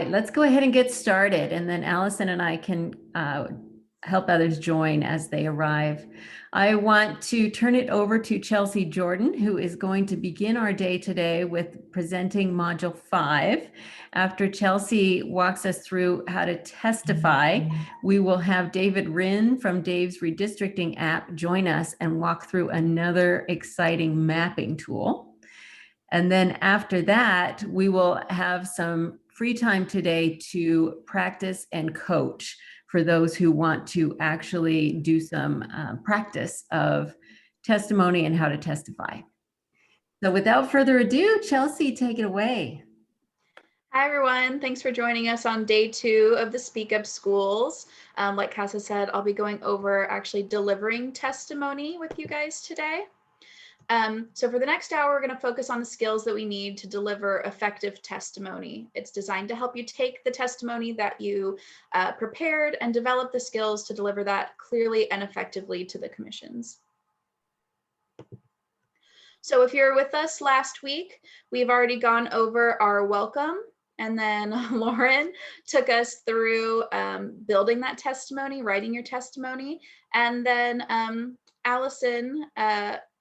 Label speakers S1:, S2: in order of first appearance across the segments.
S1: right, let's go ahead and get started, and then Allison and I can help others join as they arrive. I want to turn it over to Chelsea Jordan, who is going to begin our day today with presenting Module 5. After Chelsea walks us through how to testify, we will have David Rinn from Dave's Redistricting app join us and walk through another exciting mapping tool. And then after that, we will have some free time today to practice and coach for those who want to actually do some practice of testimony and how to testify. So without further ado, Chelsea, take it away.
S2: Hi, everyone. Thanks for joining us on day 2 of the Speak Up Schools. Like Casa said, I'll be going over actually delivering testimony with you guys today. So for the next hour, we're going to focus on the skills that we need to deliver effective testimony. It's designed to help you take the testimony that you prepared and develop the skills to deliver that clearly and effectively to the commissions. So if you're with us last week, we've already gone over our welcome, and then Lauren took us through building that testimony, writing your testimony, and then Allison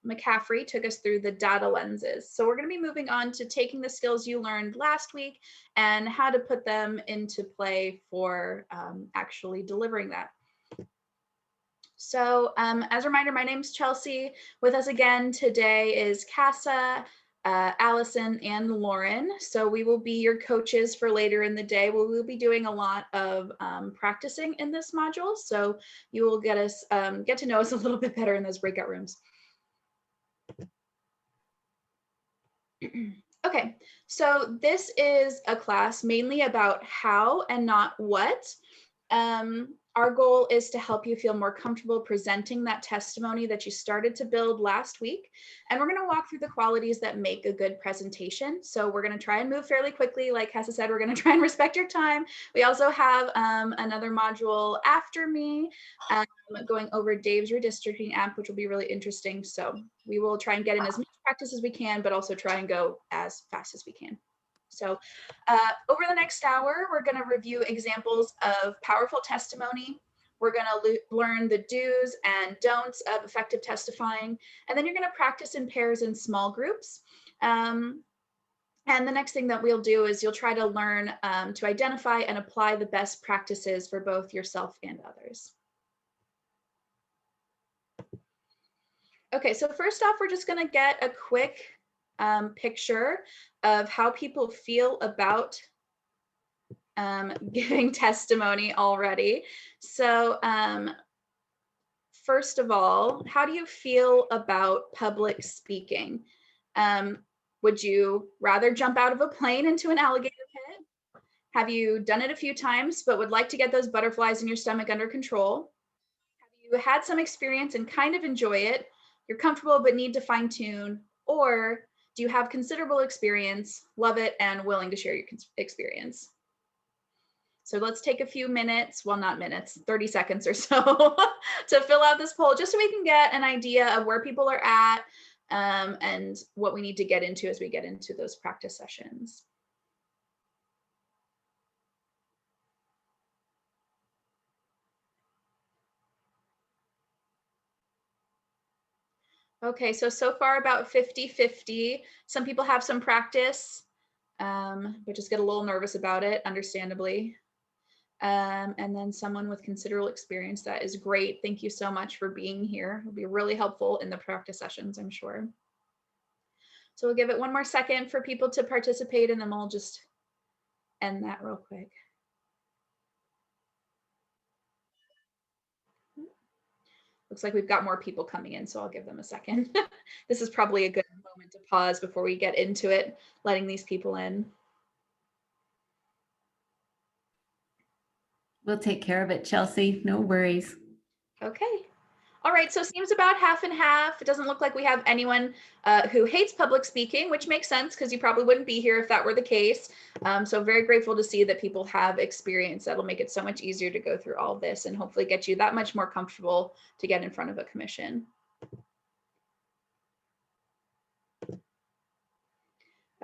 S2: McCaffrey took us through the data lenses. So we're going to be moving on to taking the skills you learned last week and how to put them into play for actually delivering that. So as a reminder, my name's Chelsea. With us again today is Casa, Allison, and Lauren. So we will be your coaches for later in the day. We will be doing a lot of practicing in this module. So you will get to know us a little bit better in those breakout rooms. Okay, so this is a class mainly about how and not what. Our goal is to help you feel more comfortable presenting that testimony that you started to build last week. And we're going to walk through the qualities that make a good presentation. So we're going to try and move fairly quickly. Like Hessa said, we're going to try and respect your time. We also have another module after me going over Dave's Redistricting app, which will be really interesting. So we will try and get in as much practice as we can, but also try and go as fast as we can. So over the next hour, we're going to review examples of powerful testimony. We're going to learn the do's and don'ts of effective testifying. And then you're going to practice in pairs in small groups. And the next thing that we'll do is you'll try to learn to identify and apply the best practices for both yourself and others. Okay, so first off, we're just going to get a quick picture of how people feel about giving testimony already. So first of all, how do you feel about public speaking? Would you rather jump out of a plane into an alligator pit? Have you done it a few times but would like to get those butterflies in your stomach under control? Have you had some experience and kind of enjoy it? You're comfortable but need to fine tune? Or do you have considerable experience, love it, and willing to share your experience? So let's take a few minutes, well, not minutes, 30 seconds or so to fill out this poll, just so we can get an idea of where people are at and what we need to get into as we get into those practice sessions. Okay, so far about 50-50. Some people have some practice, but just get a little nervous about it, understandably. And then someone with considerable experience. That is great. Thank you so much for being here. It'll be really helpful in the practice sessions, I'm sure. So we'll give it one more second for people to participate, and then we'll just end that real quick. Looks like we've got more people coming in, so I'll give them a second. This is probably a good moment to pause before we get into it, letting these people in.
S1: We'll take care of it, Chelsea. No worries.
S2: Okay. All right, so it seems about half and half. It doesn't look like we have anyone who hates public speaking, which makes sense because you probably wouldn't be here if that were the case. So very grateful to see that people have experience. That'll make it so much easier to go through all this and hopefully get you that much more comfortable to get in front of a commission.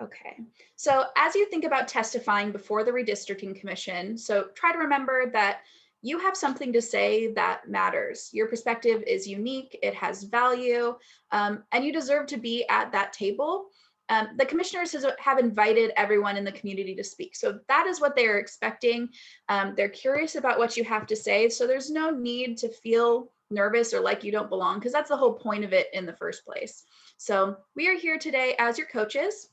S2: Okay, so as you think about testifying before the redistricting commission, so try to remember that you have something to say that matters. Your perspective is unique, it has value, and you deserve to be at that table. The commissioners have invited everyone in the community to speak. So that is what they're expecting. They're curious about what you have to say. So there's no need to feel nervous or like you don't belong, because that's the whole point of it in the first place. So we are here today as your coaches.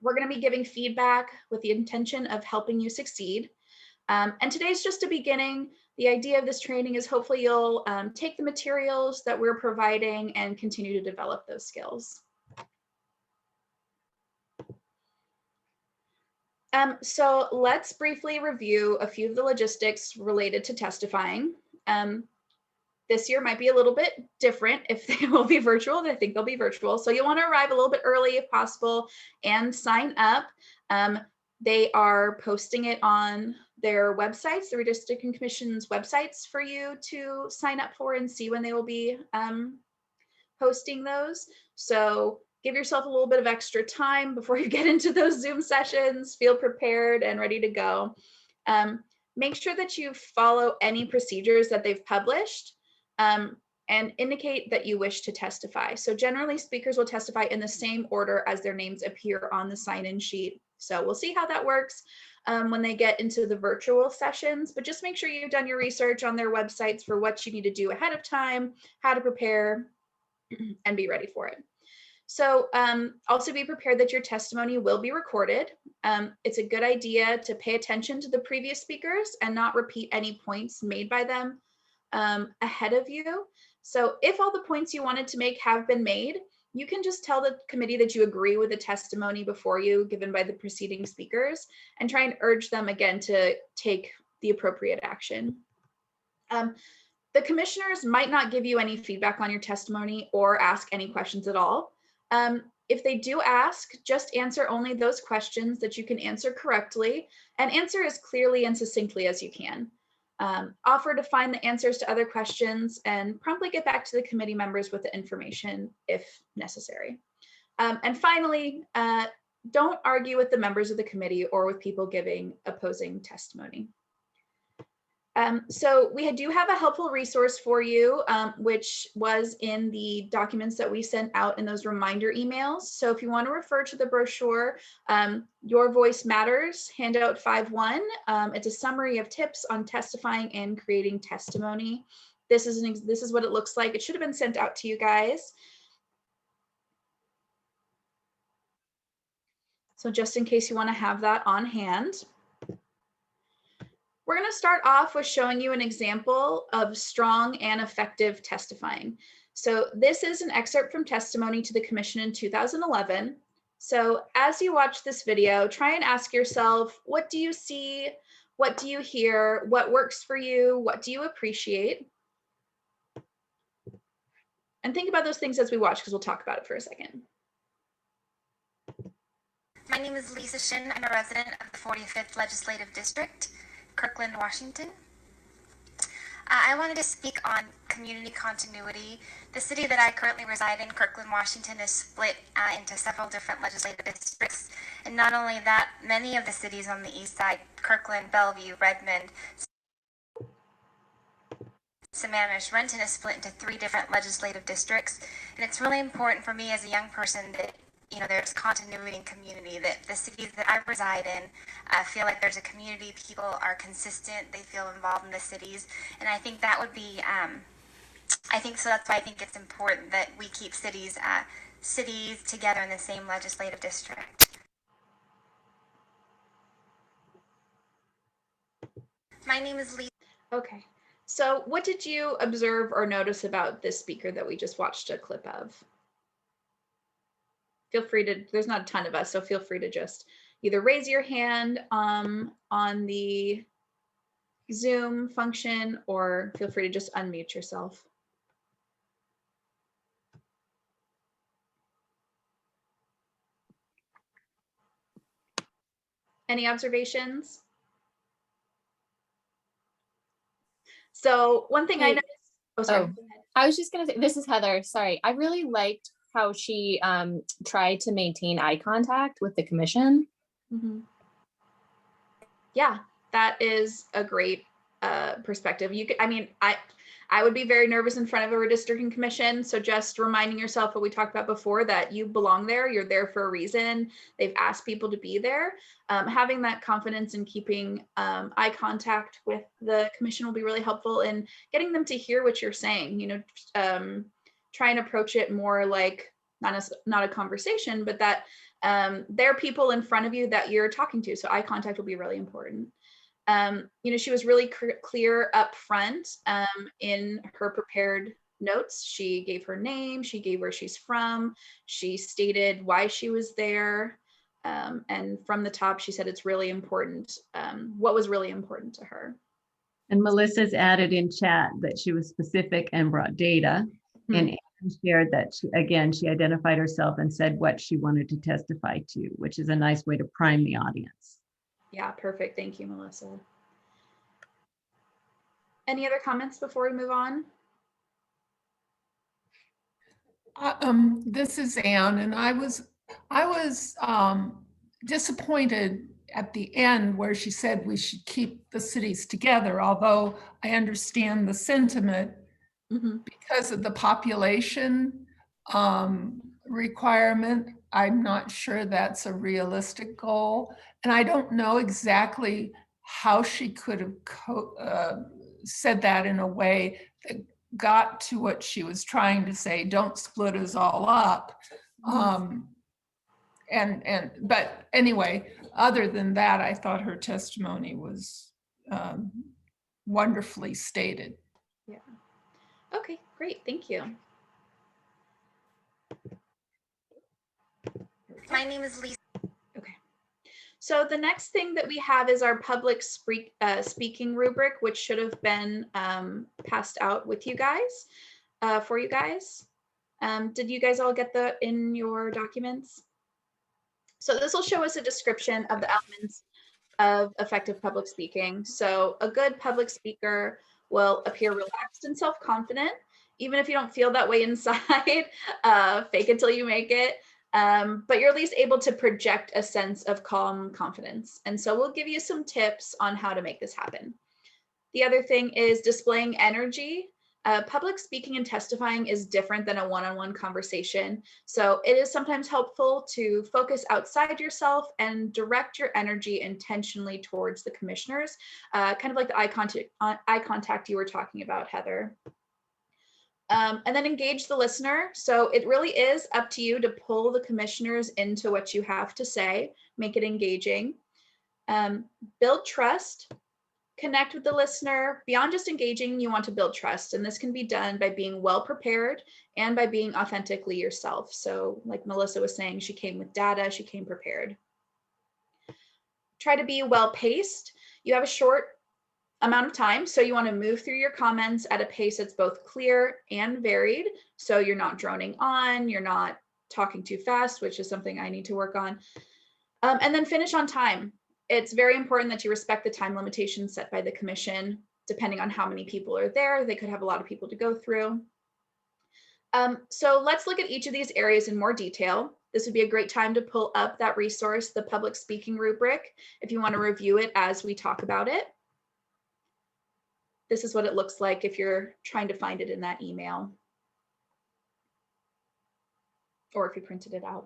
S2: We're going to be giving feedback with the intention of helping you succeed. And today's just a beginning. The idea of this training is hopefully you'll take the materials that we're providing and continue to develop those skills. So let's briefly review a few of the logistics related to testifying. This year might be a little bit different if they will be virtual. I think they'll be virtual. So you'll want to arrive a little bit early if possible and sign up. They are posting it on their websites, the Redistricting Commission's websites, for you to sign up for and see when they will be posting those. So give yourself a little bit of extra time before you get into those Zoom sessions. Feel prepared and ready to go. Make sure that you follow any procedures that they've published. And indicate that you wish to testify. So generally speakers will testify in the same order as their names appear on the sign-in sheet. So we'll see how that works when they get into the virtual sessions, but just make sure you've done your research on their websites for what you need to do ahead of time, how to prepare, and be ready for it. So also be prepared that your testimony will be recorded. It's a good idea to pay attention to the previous speakers and not repeat any points made by them ahead of you. So if all the points you wanted to make have been made, you can just tell the committee that you agree with the testimony before you given by the preceding speakers and try and urge them again to take the appropriate action. The commissioners might not give you any feedback on your testimony or ask any questions at all. If they do ask, just answer only those questions that you can answer correctly and answer as clearly and succinctly as you can. Offer to find the answers to other questions and promptly get back to the committee members with the information if necessary. And finally, don't argue with the members of the committee or with people giving opposing testimony. So we do have a helpful resource for you, which was in the documents that we sent out in those reminder emails. So if you want to refer to the brochure, Your Voice Matters, handout 5.1, it's a summary of tips on testifying and creating testimony. This is what it looks like. It should have been sent out to you guys. So just in case you want to have that on hand. We're going to start off with showing you an example of strong and effective testifying. So this is an excerpt from testimony to the commission in 2011. So as you watch this video, try and ask yourself, what do you see? What do you hear? What works for you? What do you appreciate? And think about those things as we watch, because we'll talk about it for a second.
S3: My name is Lisa Shin. I'm a resident of the 45th Legislative District, Kirkland, Washington. I wanted to speak on community continuity. The city that I currently reside in, Kirkland, Washington, is split into several different legislative districts. And not only that, many of the cities on the east side, Kirkland, Bellevue, Redmond, Sammamish, Renton, is split into 3 different legislative districts. And it's really important for me as a young person that there's continuity and community, that the cities that I reside in feel like there's a community, people are consistent, they feel involved in the cities. And I think that would be, that's why I think it's important that we keep cities together in the same legislative district. My name is Lee.
S2: Okay, so what did you observe or notice about this speaker that we just watched a clip of? Feel free to, there's not a ton of us, so feel free to just either raise your hand on the Zoom function, or feel free to just unmute yourself. Any observations? So one thing I noticed,
S4: I was just gonna say, this is Heather. Sorry, I really liked how she tried to maintain eye contact with the commission.
S2: Mhm. Yeah, that is a great perspective. You could, I mean, I would be very nervous in front of a redistricting commission. So just reminding yourself what we talked about before, that you belong there, you're there for a reason. They've asked people to be there. Having that confidence and keeping eye contact with the commission will be really helpful in getting them to hear what you're saying. You know, try and approach it more like not a conversation, but that there are people in front of you that you're talking to. So eye contact will be really important. You know, she was really clear up front in her prepared notes. She gave her name, she gave where she's from, she stated why she was there. And from the top, she said it's really important, what was really important to her.
S1: And Melissa's added in chat that she was specific and brought data. And Anne shared that, she identified herself and said what she wanted to testify to, which is a nice way to prime the audience.
S2: Yeah, perfect. Thank you, Melissa. Any other comments before we move on?
S5: This is Anne, and I was disappointed at the end where she said we should keep the cities together, although I understand the sentiment because of the population requirement. I'm not sure that's a realistic goal. And I don't know exactly how she could have said that in a way that got to what she was trying to say. Don't split us all up. But anyway, other than that, I thought her testimony was wonderfully stated.
S2: Yeah. Okay, great. Thank you.
S3: My name is Lisa.
S2: Okay. So the next thing that we have is our public speaking rubric, which should have been passed out with you guys, for you guys. Did you guys all get that in your documents? So this will show us a description of the elements of effective public speaking. So a good public speaker will appear relaxed and self-confident, even if you don't feel that way inside. Fake it till you make it. But you're at least able to project a sense of calm confidence. And so we'll give you some tips on how to make this happen. The other thing is displaying energy. Public speaking and testifying is different than a one-on-one conversation. So it is sometimes helpful to focus outside yourself and direct your energy intentionally towards the commissioners, kind of like the eye contact you were talking about, Heather. And then engage the listener. So it really is up to you to pull the commissioners into what you have to say, make it engaging. Build trust. Connect with the listener. Beyond just engaging, you want to build trust. And this can be done by being well prepared and by being authentically yourself. So like Melissa was saying, she came with data, she came prepared. Try to be well paced. You have a short amount of time, so you want to move through your comments at a pace that's both clear and varied. So you're not droning on, you're not talking too fast, which is something I need to work on. And then finish on time. It's very important that you respect the time limitations set by the commission. Depending on how many people are there, they could have a lot of people to go through. So let's look at each of these areas in more detail. This would be a great time to pull up that resource, the public speaking rubric, if you want to review it as we talk about it. This is what it looks like if you're trying to find it in that email, or if you printed it out.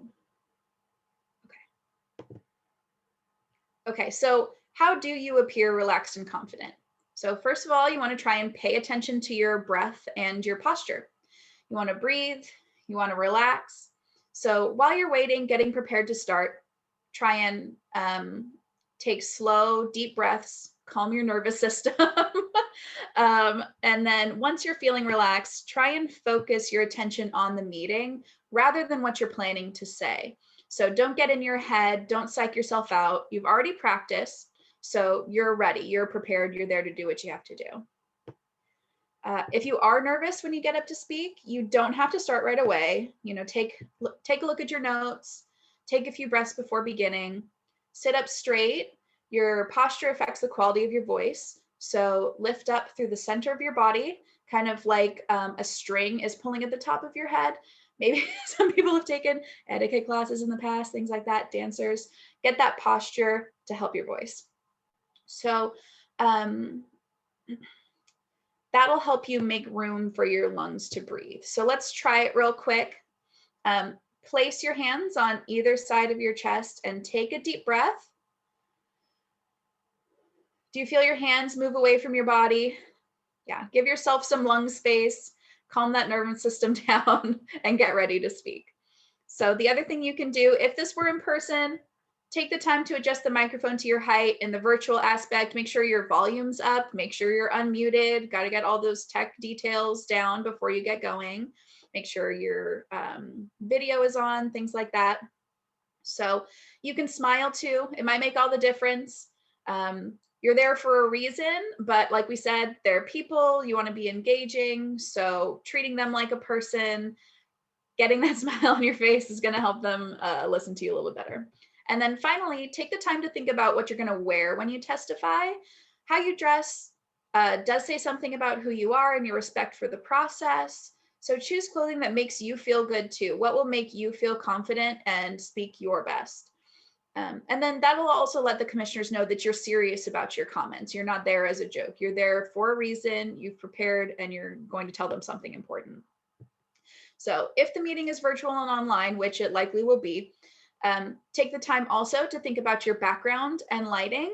S2: Okay, so how do you appear relaxed and confident? So first of all, you want to try and pay attention to your breath and your posture. You want to breathe, you want to relax. So while you're waiting, getting prepared to start, try and take slow, deep breaths, calm your nervous system. And then once you're feeling relaxed, try and focus your attention on the meeting rather than what you're planning to say. So don't get in your head, don't psych yourself out. You've already practiced, so you're ready, you're prepared, you're there to do what you have to do. If you are nervous when you get up to speak, you don't have to start right away. You know, take a look at your notes, take a few breaths before beginning, sit up straight. Your posture affects the quality of your voice. So lift up through the center of your body, kind of like a string is pulling at the top of your head. Maybe some people have taken etiquette classes in the past, things like that, dancers. Get that posture to help your voice. So that'll help you make room for your lungs to breathe. So let's try it real quick. Place your hands on either side of your chest and take a deep breath. Do you feel your hands move away from your body? Yeah, give yourself some lung space, calm that nervous system down, and get ready to speak. So the other thing you can do, if this were in person, take the time to adjust the microphone to your height. In the virtual aspect, make sure your volume's up, make sure you're unmuted, got to get all those tech details down before you get going. Make sure your video is on, things like that. So you can smile too. It might make all the difference. You're there for a reason, but like we said, they're people, you want to be engaging. So treating them like a person, getting that smile on your face is going to help them listen to you a little bit better. And then finally, take the time to think about what you're going to wear when you testify. How you dress does say something about who you are and your respect for the process. So choose clothing that makes you feel good too. What will make you feel confident and speak your best? And then that'll also let the commissioners know that you're serious about your comments. You're not there as a joke. You're there for a reason, you've prepared, and you're going to tell them something important. So if the meeting is virtual and online, which it likely will be, take the time also to think about your background and lighting.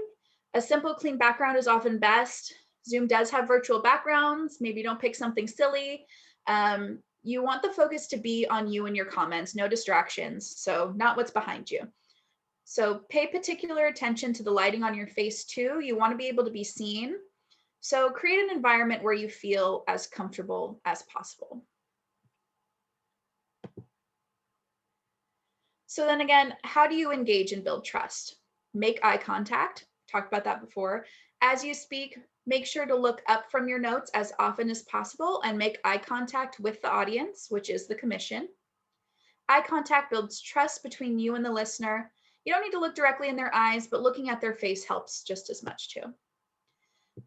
S2: A simple, clean background is often best. Zoom does have virtual backgrounds. Maybe don't pick something silly. You want the focus to be on you and your comments, no distractions, so not what's behind you. So pay particular attention to the lighting on your face too. You want to be able to be seen. So create an environment where you feel as comfortable as possible. So then again, how do you engage and build trust? Make eye contact. Talked about that before. As you speak, make sure to look up from your notes as often as possible and make eye contact with the audience, which is the commission. Eye contact builds trust between you and the listener. You don't need to look directly in their eyes, but looking at their face helps just as much too.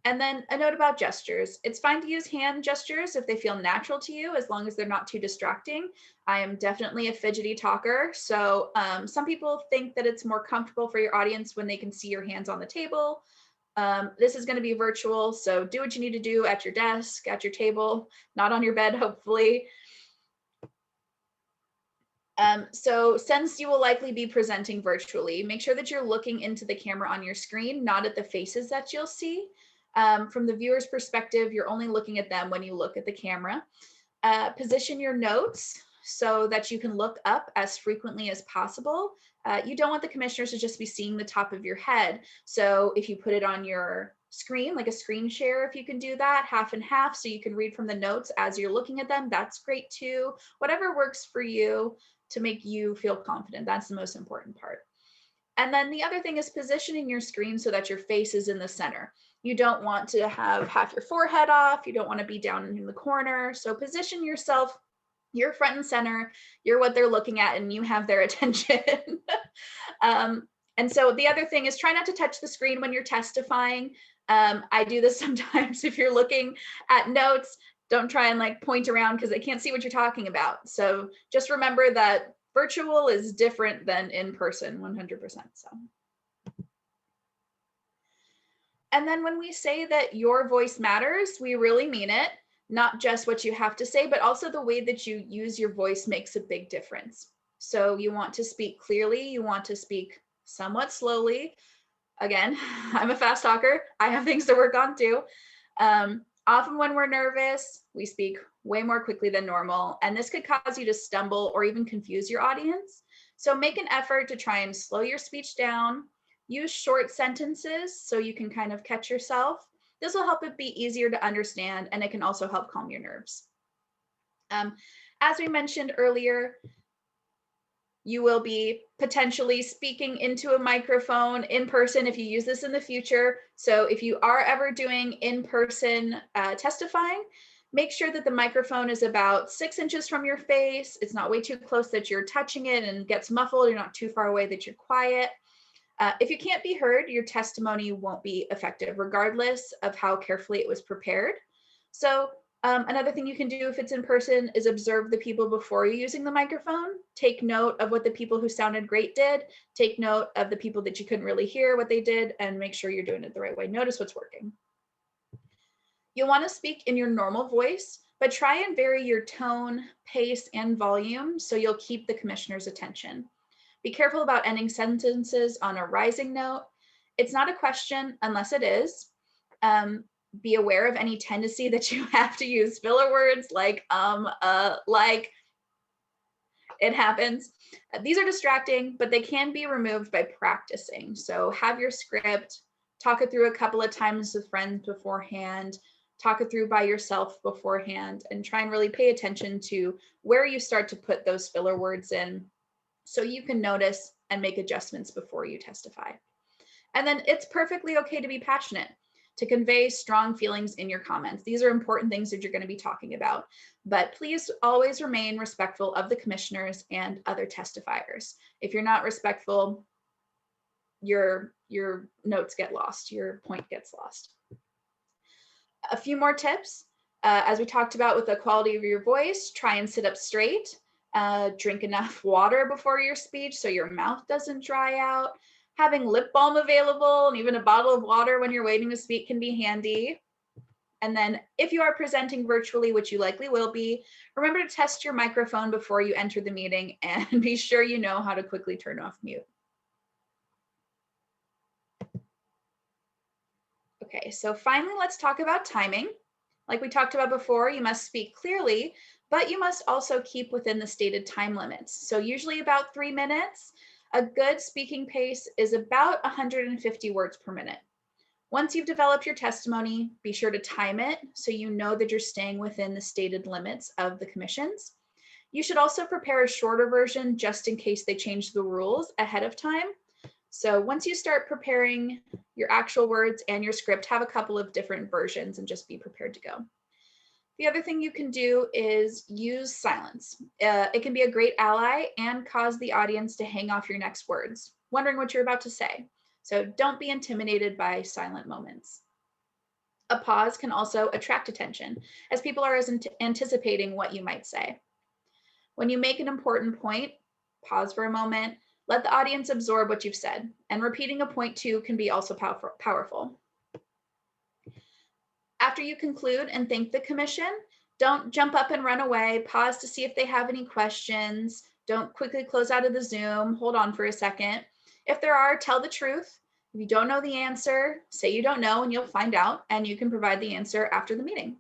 S2: And then a note about gestures. It's fine to use hand gestures if they feel natural to you, as long as they're not too distracting. I am definitely a fidgety talker. So some people think that it's more comfortable for your audience when they can see your hands on the table. This is going to be virtual, so do what you need to do at your desk, at your table, not on your bed, hopefully. So since you will likely be presenting virtually, make sure that you're looking into the camera on your screen, not at the faces that you'll see. From the viewer's perspective, you're only looking at them when you look at the camera. Position your notes so that you can look up as frequently as possible. You don't want the commissioners to just be seeing the top of your head. So if you put it on your screen, like a screen share, if you can do that, half and half, so you can read from the notes as you're looking at them, that's great too. Whatever works for you to make you feel confident. That's the most important part. And then the other thing is positioning your screen so that your face is in the center. You don't want to have half your forehead off. You don't want to be down in the corner. So position yourself, you're front and center, you're what they're looking at, and you have their attention. And so the other thing is try not to touch the screen when you're testifying. I do this sometimes. If you're looking at notes, don't try and like point around because they can't see what you're talking about. So just remember that virtual is different than in person, 100%. So. And then when we say that your voice matters, we really mean it. Not just what you have to say, but also the way that you use your voice makes a big difference. So you want to speak clearly, you want to speak somewhat slowly. Again, I'm a fast talker. I have things to work on too. Often when we're nervous, we speak way more quickly than normal, and this could cause you to stumble or even confuse your audience. So make an effort to try and slow your speech down. Use short sentences so you can kind of catch yourself. This will help it be easier to understand, and it can also help calm your nerves. As we mentioned earlier, you will be potentially speaking into a microphone in person if you use this in the future. So if you are ever doing in-person testifying, make sure that the microphone is about 6 inches from your face. It's not way too close that you're touching it and gets muffled. You're not too far away that you're quiet. If you can't be heard, your testimony won't be effective, regardless of how carefully it was prepared. So Another thing you can do if it's in person is observe the people before you using the microphone. Take note of what the people who sounded great did. Take note of the people that you couldn't really hear what they did, and make sure you're doing it the right way. Notice what's working. You'll want to speak in your normal voice, but try and vary your tone, pace, and volume so you'll keep the commissioner's attention. Be careful about ending sentences on a rising note. It's not a question unless it is. Be aware of any tendency that you have to use filler words like, like. It happens. These are distracting, but they can be removed by practicing. So have your script, talk it through a couple of times with friends beforehand, talk it through by yourself beforehand, and try and really pay attention to where you start to put those filler words in so you can notice and make adjustments before you testify. And then it's perfectly okay to be passionate, to convey strong feelings in your comments. These are important things that you're going to be talking about, but please always remain respectful of the commissioners and other testifiers. If you're not respectful, your notes get lost, your point gets lost. A few more tips. As we talked about with the quality of your voice, try and sit up straight. Drink enough water before your speech so your mouth doesn't dry out. Having lip balm available and even a bottle of water when you're waiting to speak can be handy. And then if you are presenting virtually, which you likely will be, remember to test your microphone before you enter the meeting and be sure you know how to quickly turn off mute. Okay, so finally, let's talk about timing. Like we talked about before, you must speak clearly, but you must also keep within the stated time limits. So usually about 3 minutes. A good speaking pace is about 150 words per minute. Once you've developed your testimony, be sure to time it so you know that you're staying within the stated limits of the commissions. You should also prepare a shorter version just in case they change the rules ahead of time. So once you start preparing your actual words and your script, have a couple of different versions and just be prepared to go. The other thing you can do is use silence. It can be a great ally and cause the audience to hang off your next words, wondering what you're about to say. So don't be intimidated by silent moments. A pause can also attract attention as people are anticipating what you might say. When you make an important point, pause for a moment, let the audience absorb what you've said, and repeating a point too can be also powerful. After you conclude and thank the commission, don't jump up and run away. Pause to see if they have any questions. Don't quickly close out of the Zoom. Hold on for a second. If there are, tell the truth. If you don't know the answer, say you don't know and you'll find out, and you can provide the answer after the meeting.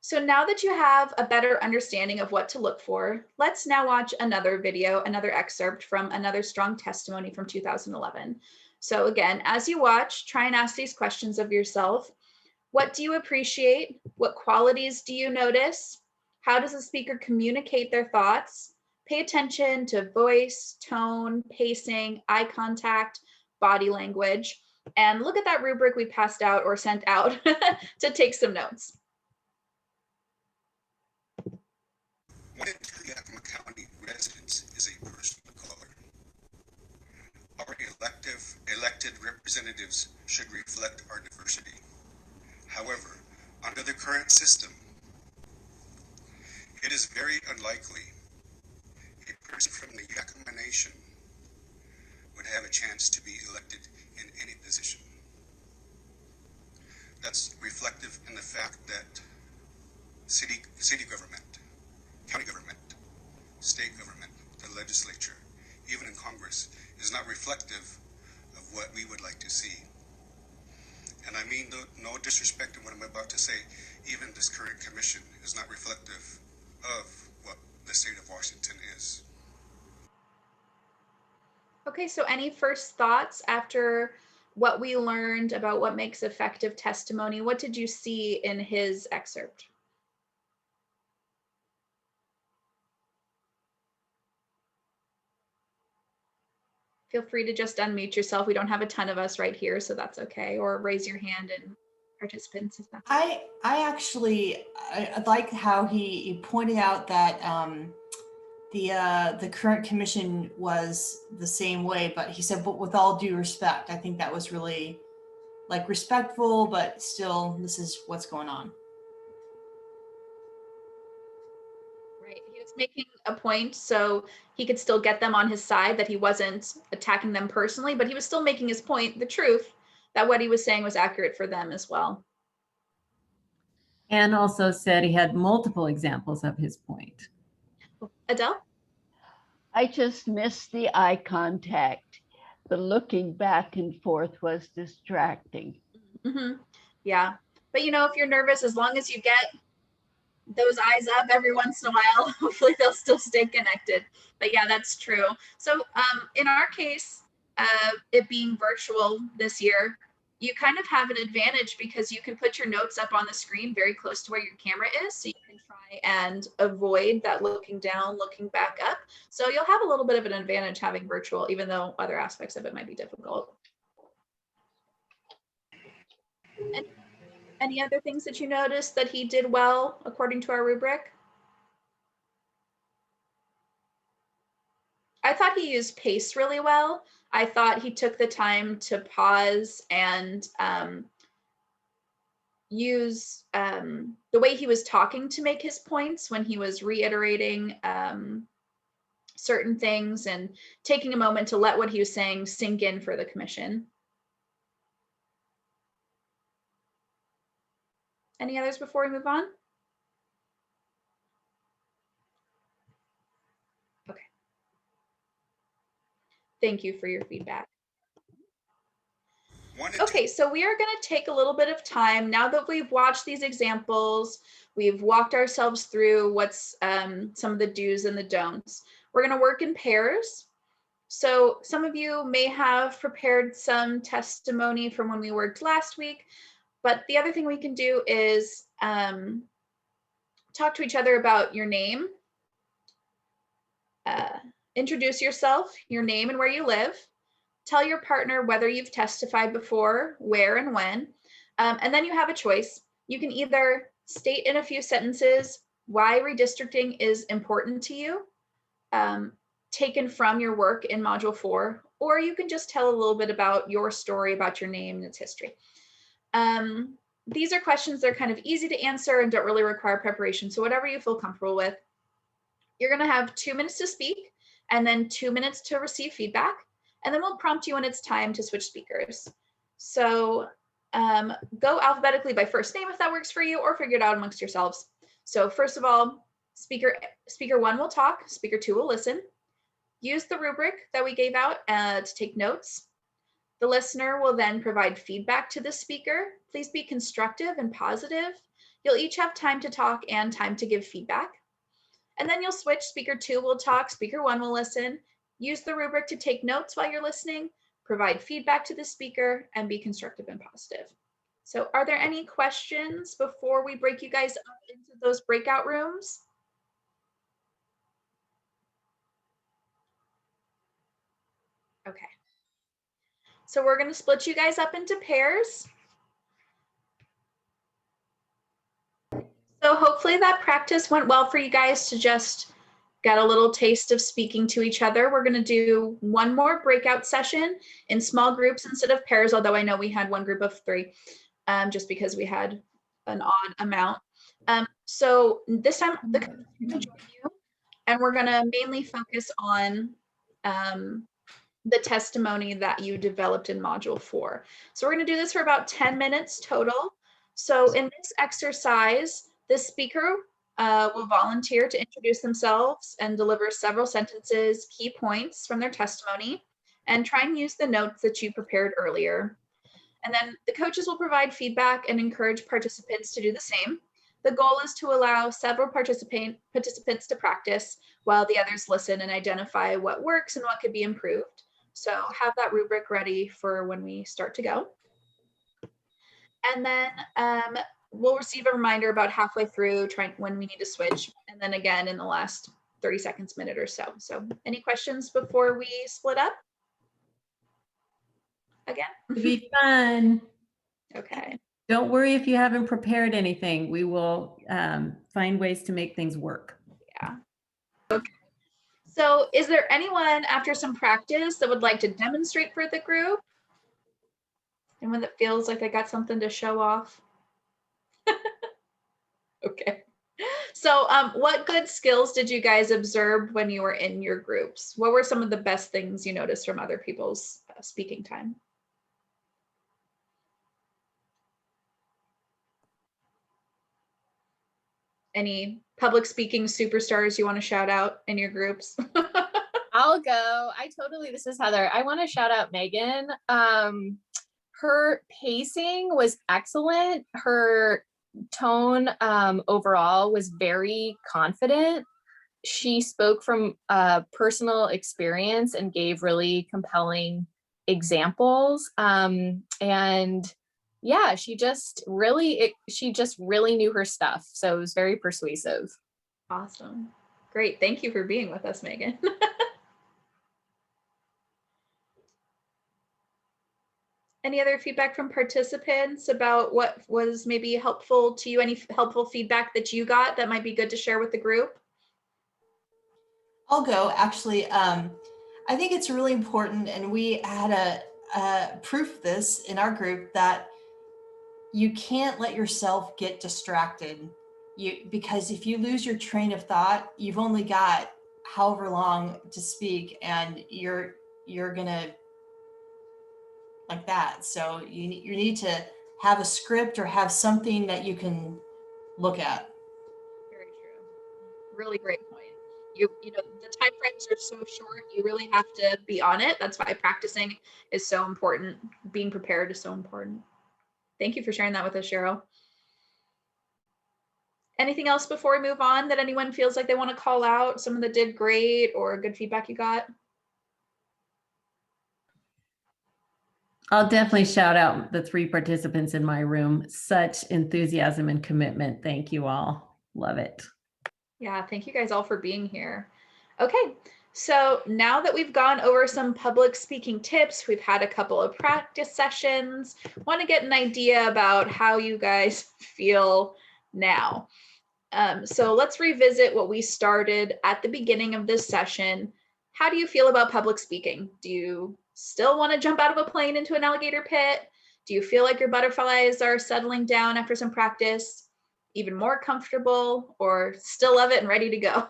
S2: So now that you have a better understanding of what to look for, let's now watch another video, another excerpt from another strong testimony from 2011. So again, as you watch, try and ask these questions of yourself. What do you appreciate? What qualities do you notice? How does the speaker communicate their thoughts? Pay attention to voice, tone, pacing, eye contact, body language, and look at that rubric we passed out or sent out to take some notes.
S6: One in 2 Yakima County residents is a person of color. Our elected representatives should reflect our diversity. However, under the current system, it is very unlikely a person from the Yakima Nation would have a chance to be elected in any position. That's reflective in the fact that city government, county government, state government, the legislature, even in Congress, is not reflective of what we would like to see. And I mean no disrespect in what I'm about to say, even this current commission is not reflective of what the state of Washington is.
S2: Okay, so any first thoughts after what we learned about what makes effective testimony? What did you see in his excerpt? Feel free to just unmute yourself. We don't have a ton of us right here, so that's okay. Or raise your hand and participants. If that's
S7: I like how he pointed out that the current commission was the same way, but he said, but with all due respect. I think that was really like respectful, but still, this is what's going on.
S2: Right. He was making a point so he could still get them on his side, that he wasn't attacking them personally, but he was still making his point, the truth, that what he was saying was accurate for them as well.
S1: And also said he had multiple examples of his point.
S2: Adele?
S8: I just missed the eye contact. The looking back and forth was distracting.
S2: Mm-hmm. Yeah. But you know, if you're nervous, as long as you get those eyes up every once in a while, hopefully they'll still stay connected. But yeah, that's true. So in our case, it being virtual this year, you kind of have an advantage because you can put your notes up on the screen very close to where your camera is. So you can try and avoid that looking down, looking back up. So you'll have a little bit of an advantage having virtual, even though other aspects of it might be difficult. And any other things that you noticed that he did well according to our rubric? I thought he used pace really well. I thought he took the time to pause and use the way he was talking to make his points when he was reiterating certain things and taking a moment to let what he was saying sink in for the commission. Any others before we move on? Okay. Thank you for your feedback. Okay, so we are going to take a little bit of time now that we've watched these examples. We've walked ourselves through what's some of the do's and the don'ts. We're going to work in pairs. So some of you may have prepared some testimony from when we worked last week, but the other thing we can do is talk to each other about your name, introduce yourself, your name and where you live. Tell your partner whether you've testified before, where and when, and then you have a choice. You can either state in a few sentences why redistricting is important to you, taken from your work in Module 4, or you can just tell a little bit about your story, about your name and its history. These are questions that are kind of easy to answer and don't really require preparation, so whatever you feel comfortable with. You're going to have 2 minutes to speak and then 2 minutes to receive feedback. And then we'll prompt you when it's time to switch speakers. So go alphabetically by first name if that works for you, or figure it out amongst yourselves. So first of all, speaker 1 will talk, speaker 2 will listen. Use the rubric that we gave out to take notes. The listener will then provide feedback to the speaker. Please be constructive and positive. You'll each have time to talk and time to give feedback. And then you'll switch, speaker 2 will talk, speaker 1 will listen. Use the rubric to take notes while you're listening, provide feedback to the speaker, and be constructive and positive. So are there any questions before we break you guys up into those breakout rooms? Okay. So we're going to split you guys up into pairs. So hopefully that practice went well for you guys to just get a little taste of speaking to each other. We're going to do one more breakout session in small groups instead of pairs, although I know we had one group of 3 just because we had an odd amount. So this time the coach is going to join you, and we're going to mainly focus on the testimony that you developed in Module 4. So we're going to do this for about 10 minutes total. So in this exercise, the speaker will volunteer to introduce themselves and deliver several sentences, key points from their testimony, and try and use the notes that you prepared earlier. And then the coaches will provide feedback and encourage participants to do the same. The goal is to allow several participants to practice while the others listen and identify what works and what could be improved. So have that rubric ready for when we start to go. And then we'll receive a reminder about halfway through when we need to switch, and then again in the last 30 seconds, minute or so. So any questions before we split up? Again?
S1: It'll be fun.
S2: Okay.
S1: Don't worry if you haven't prepared anything. We will find ways to make things work.
S2: Yeah. Okay. So is there anyone after some practice that would like to demonstrate for the group? Anyone that feels like they got something to show off? Okay. So what good skills did you guys observe when you were in your groups? What were some of the best things you noticed from other people's speaking time? Any public speaking superstars you want to shout out in your groups?
S4: I'll go. This is Heather. I want to shout out Megan. Her pacing was excellent. Her tone overall was very confident. She spoke from personal experience and gave really compelling examples. And yeah, she just really knew her stuff. So it was very persuasive.
S2: Awesome. Great. Thank you for being with us, Megan. Any other feedback from participants about what was maybe helpful to you? Any helpful feedback that you got that might be good to share with the group?
S7: I'll go. Actually, I think it's really important, and we had a proof of this in our group, that you can't let yourself get distracted. Because if you lose your train of thought, you've only got however long to speak, and you're gonna like that. So you need to have a script or have something that you can look at.
S2: Very true. Really great point. You know, the time frames are so short, you really have to be on it. That's why practicing is so important. Being prepared is so important. Thank you for sharing that with us, Cheryl. Anything else before we move on that anyone feels like they want to call out? Someone that did great or good feedback you got?
S1: I'll definitely shout out the 3 participants in my room. Such enthusiasm and commitment. Thank you all. Love it.
S2: Yeah, thank you guys all for being here. Okay, so now that we've gone over some public speaking tips, we've had a couple of practice sessions, want to get an idea about how you guys feel now. So let's revisit what we started at the beginning of this session. How do you feel about public speaking? Do you still want to jump out of a plane into an alligator pit? Do you feel like your butterflies are settling down after some practice? Even more comfortable, or still love it and ready to go?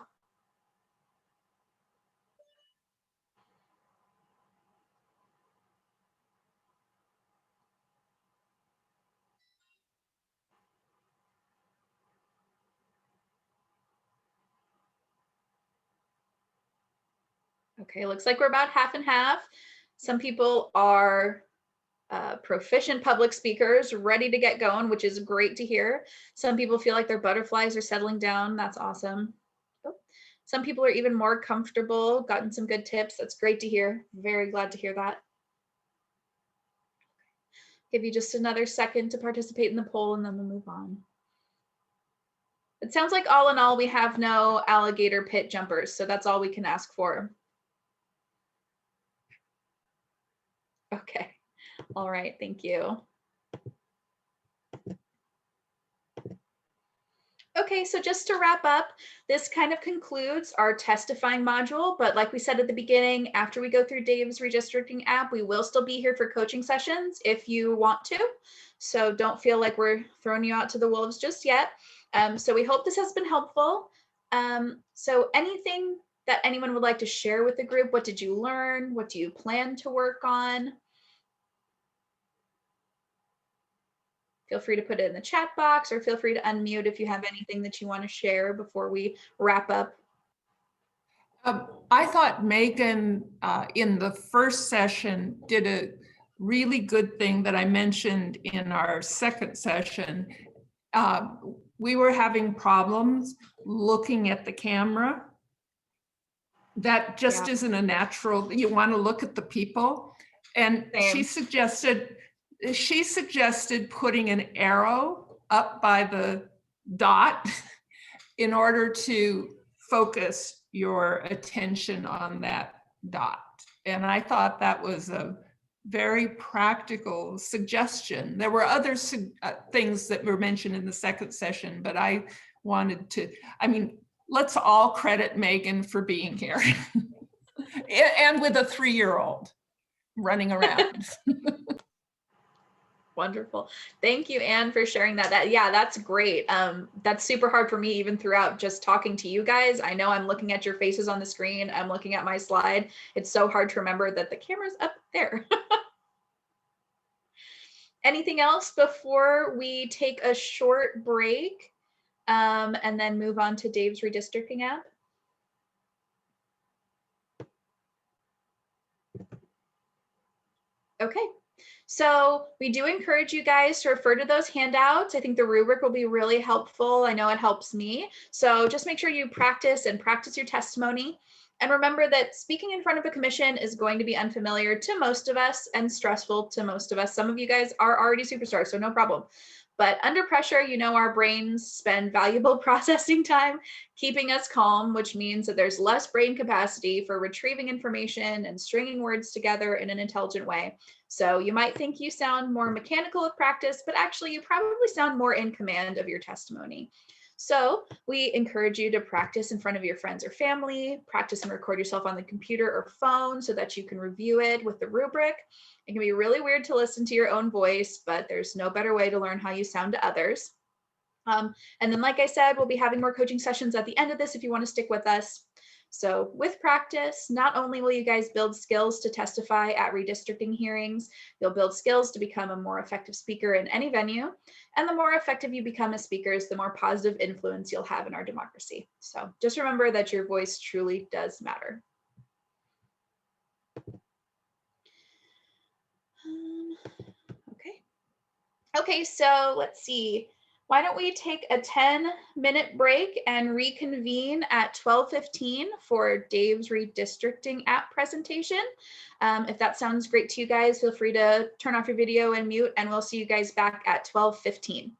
S2: Okay, looks like we're about half and half. Some people are proficient public speakers, ready to get going, which is great to hear. Some people feel like their butterflies are settling down. That's awesome. Some people are even more comfortable, gotten some good tips. That's great to hear. Very glad to hear that. Give you just another second to participate in the poll and then we'll move on. It sounds like all in all, we have no alligator pit jumpers, so that's all we can ask for. Okay, all right, thank you. Okay, so just to wrap up, this kind of concludes our testifying module, but like we said at the beginning, after we go through Dave's redistricting app, we will still be here for coaching sessions if you want to. So don't feel like we're throwing you out to the wolves just yet. So we hope this has been helpful. So anything that anyone would like to share with the group? What did you learn? What do you plan to work on? Feel free to put it in the chat box or feel free to unmute if you have anything that you want to share before we wrap up.
S5: I thought Megan in the first session did a really good thing that I mentioned in our second session. We were having problems looking at the camera. That just isn't a natural, you want to look at the people. And she suggested putting an arrow up by the dot in order to focus your attention on that dot. And I thought that was a very practical suggestion. There were other things that were mentioned in the second session, but I wanted to, let's all credit Megan for being here and with a 3-year-old running around.
S2: Wonderful. Thank you, Anne, for sharing that. Yeah, that's great. That's super hard for me even throughout just talking to you guys. I know I'm looking at your faces on the screen. I'm looking at my slide. It's so hard to remember that the camera's up there. Anything else before we take a short break and then move on to Dave's redistricting app? Okay. So we do encourage you guys to refer to those handouts. I think the rubric will be really helpful. I know it helps me. So just make sure you practice your testimony. And remember that speaking in front of a commission is going to be unfamiliar to most of us and stressful to most of us. Some of you guys are already superstars, so no problem. But under pressure, you know, our brains spend valuable processing time keeping us calm, which means that there's less brain capacity for retrieving information and stringing words together in an intelligent way. So you might think you sound more mechanical with practice, but actually you probably sound more in command of your testimony. So we encourage you to practice in front of your friends or family, practice and record yourself on the computer or phone so that you can review it with the rubric. It can be really weird to listen to your own voice, but there's no better way to learn how you sound to others. And then, like I said, we'll be having more coaching sessions at the end of this if you want to stick with us. So with practice, not only will you guys build skills to testify at redistricting hearings, you'll build skills to become a more effective speaker in any venue. And the more effective you become as speakers, the more positive influence you'll have in our democracy. So just remember that your voice truly does matter. Okay, so let's see. Why don't we take a 10-minute break and reconvene at 12:15 for Dave's redistricting app presentation. If that sounds great to you guys, feel free to turn off your video and mute, and we'll see you guys back at 12:15.